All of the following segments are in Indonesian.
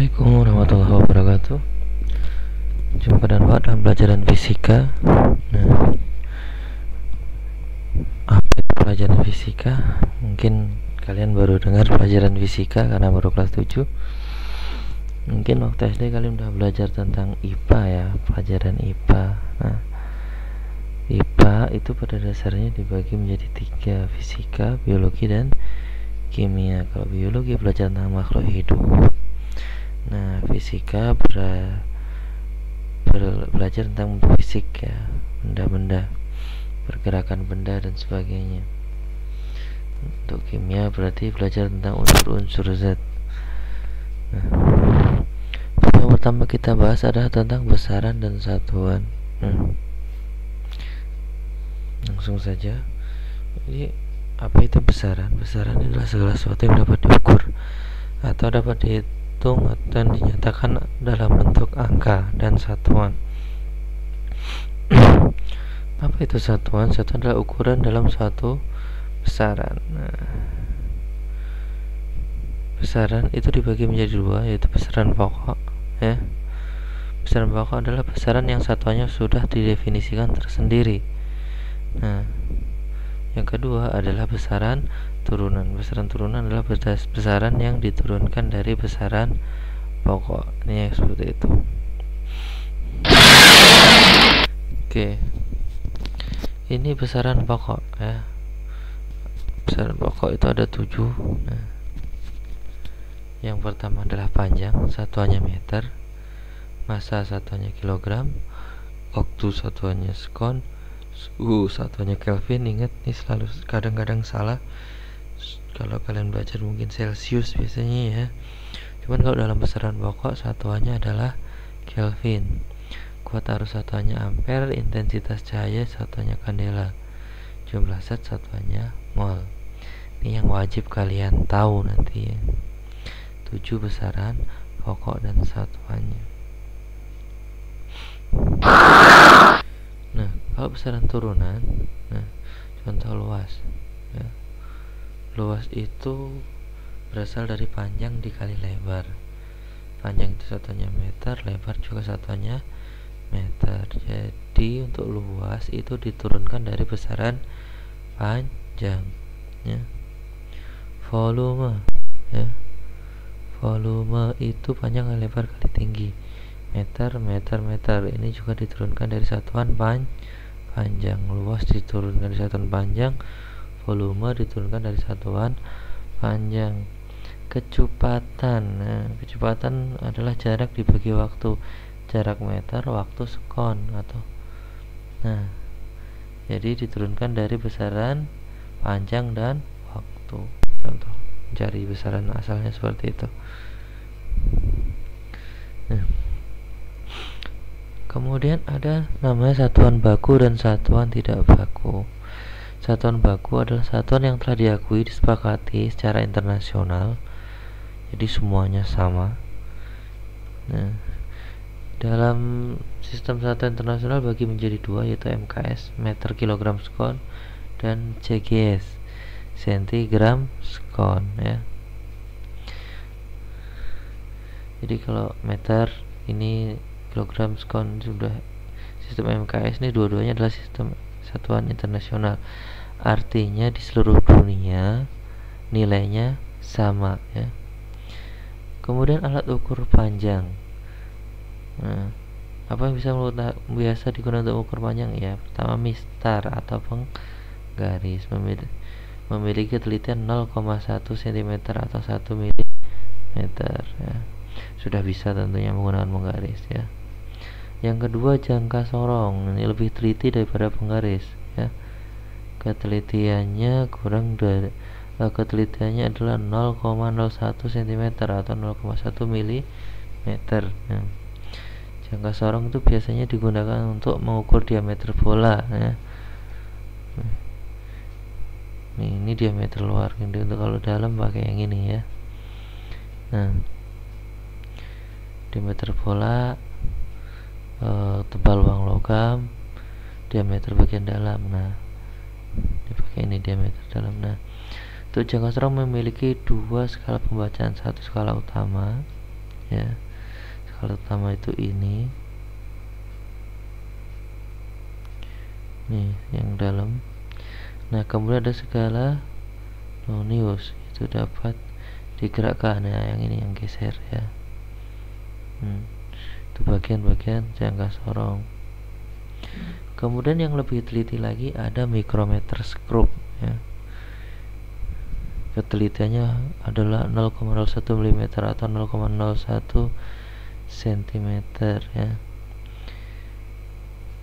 Assalamualaikum warahmatullahi wabarakatuh. Jumpa dan dalam pelajaran fisika. Nah, apa itu pelajaran fisika? Mungkin kalian baru dengar pelajaran fisika karena baru kelas 7. Mungkin waktu SD kalian udah belajar tentang IPA ya, pelajaran IPA. Nah, IPA itu pada dasarnya dibagi menjadi 3, fisika, biologi, dan kimia. Kalau biologi belajar tentang makhluk hidup. Nah, fisika belajar tentang fisik ya, benda-benda, pergerakan benda dan sebagainya. Untuk kimia berarti belajar tentang unsur-unsur zat. Nah, yang pertama kita bahas adalah tentang besaran dan satuan. Langsung saja. Jadi apa itu besaran? Besaran adalah segala sesuatu yang dapat diukur atau dapat dihitung dan dinyatakan dalam bentuk angka dan satuan. Apa itu satuan? Satuan adalah ukuran dalam suatu besaran. Besaran itu dibagi menjadi 2, yaitu besaran pokok ya. Besaran pokok adalah besaran yang satuannya sudah didefinisikan tersendiri. Nah, yang kedua adalah besaran turunan. Besaran turunan adalah besaran yang diturunkan dari besaran pokok. Ini yang seperti itu. Oke. Ini besaran pokok ya. Besaran pokok itu ada 7. Nah, yang pertama adalah panjang, satuannya meter, massa satuannya kilogram, waktu satuannya sekon, suhu satuannya Kelvin. Ingat nih, selalu kadang-kadang salah kalau kalian belajar mungkin Celsius biasanya ya, cuman kalau dalam besaran pokok satuannya adalah Kelvin, kuat arus satuannya ampere, intensitas cahaya satuannya kandela, jumlah zat satuannya mol. Ini yang wajib kalian tahu nanti ya. 7 besaran pokok dan satuannya. Nah, kalau besaran turunan, nah contoh luas ya. Luas itu berasal dari panjang dikali lebar. Panjang itu satuannya meter, lebar juga satuannya meter. Jadi untuk luas itu diturunkan dari besaran panjang ya. Volume ya. Volume itu panjang kali lebar kali tinggi. Meter. Ini juga diturunkan dari satuan panjang. Luas diturunkan dari satuan panjang, volume diturunkan dari satuan panjang. Kecepatan. Nah, kecepatan adalah jarak dibagi waktu. Jarak meter, waktu sekon atau. Nah, jadi diturunkan dari besaran panjang dan waktu. Contoh, cari besaran asalnya seperti itu. Nah, kemudian ada namanya satuan baku dan satuan tidak baku. Satuan baku adalah satuan yang telah diakui, disepakati secara internasional, jadi semuanya sama. Nah, dalam sistem satuan internasional bagi menjadi 2, yaitu MKS, meter kilogram sekon, dan CGS, sentigram sekon ya. Jadi kalau meter ini, kilogram sekon sudah sistem MKS ini, dua-duanya adalah sistem satuan internasional. Artinya di seluruh dunia nilainya sama ya. Kemudian alat ukur panjang. Nah, apa yang biasa digunakan untuk ukur panjang ya? Pertama, mistar atau penggaris, memiliki telitian 0,1 cm atau 1 mm ya. Sudah bisa tentunya menggunakan penggaris ya. Yang kedua, jangka sorong. Ini lebih teliti daripada penggaris ya. Ketelitiannya adalah 0,01 cm atau 0,1 mm ya. Jangka sorong itu biasanya digunakan untuk mengukur diameter bola ya. Ini diameter luar, untuk kalau dalam pakai yang ini ya. Nah, diameter bola, tebal uang logam, diameter bagian dalam. Nah, dipakai ini diameter dalam. Nah, untuk jangka sorong memiliki 2 skala pembacaan, 1 skala utama ya. Skala utama itu ini nih yang dalam. Nah kemudian ada skala Lonius, itu dapat digerakkan. Nah yang ini yang geser ya. Itu bagian-bagian jangka sorong. Kemudian yang lebih teliti lagi ada micrometer screw ya. Ketelitiannya adalah 0,01 mm atau 0,01 cm ya.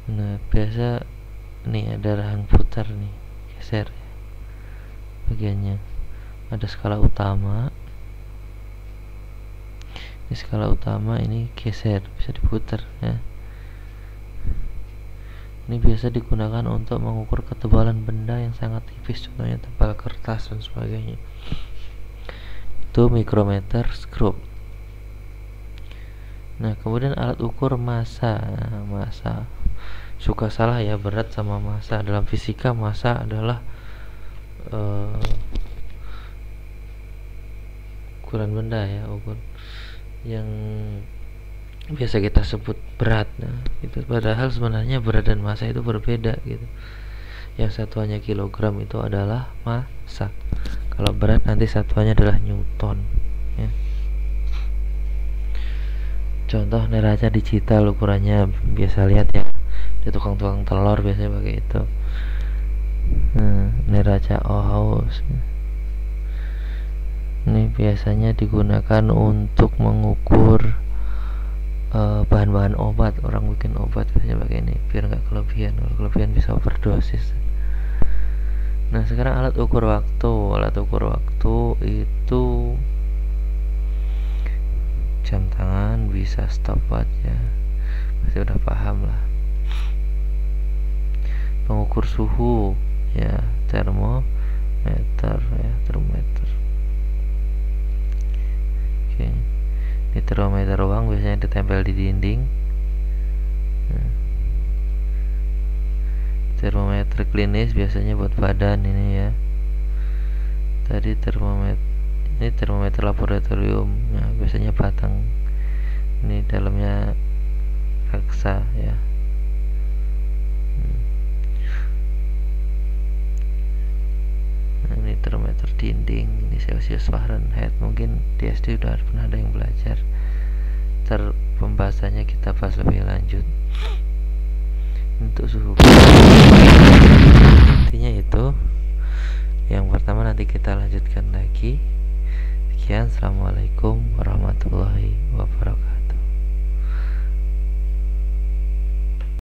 Nah biasa nih ada rahang putar nih, geser ya bagiannya. Ada skala utama, ini skala utama, ini geser, bisa diputar ya. Ini biasa digunakan untuk mengukur ketebalan benda yang sangat tipis, contohnya tebal kertas dan sebagainya. Itu micrometer screw. Nah kemudian alat ukur massa. Massa suka salah ya, berat sama massa. Dalam fisika massa adalah ukuran benda ya, ukur yang biasa kita sebut berat. Nah, itu padahal sebenarnya berat dan massa itu berbeda gitu. Yang satuannya kilogram itu adalah massa. Kalau berat nanti satuannya adalah newton ya. Contoh neraca digital ukurannya biasa lihat ya di tukang-tukang telur, biasanya pakai itu. Neraca Ohaus ini biasanya digunakan untuk mengukur bahan-bahan obat. Orang bikin obat biasanya pakai ini biar nggak kelebihan. Kalau kelebihan bisa overdosis. Nah sekarang alat ukur waktu. Alat ukur waktu itu jam tangan, bisa stopwatch ya, pasti udah paham lah. Pengukur suhu ya, termometer ya, termometer. Oke, ini termometer ruang biasanya ditempel di dinding. Termometer klinis biasanya buat badan ini ya. Tadi termometer, ini termometer laboratorium. Nah biasanya batang, ini dalamnya raksa ya. Ini termometer dinding, ini Celsius Fahrenheit. Mungkin di SD udah pernah ada yang belajar. Pembahasannya kita bahas lebih lanjut. Untuk suhu, intinya itu. Yang pertama nanti kita lanjutkan lagi. Sekian, assalamualaikum warahmatullahi wabarakatuh.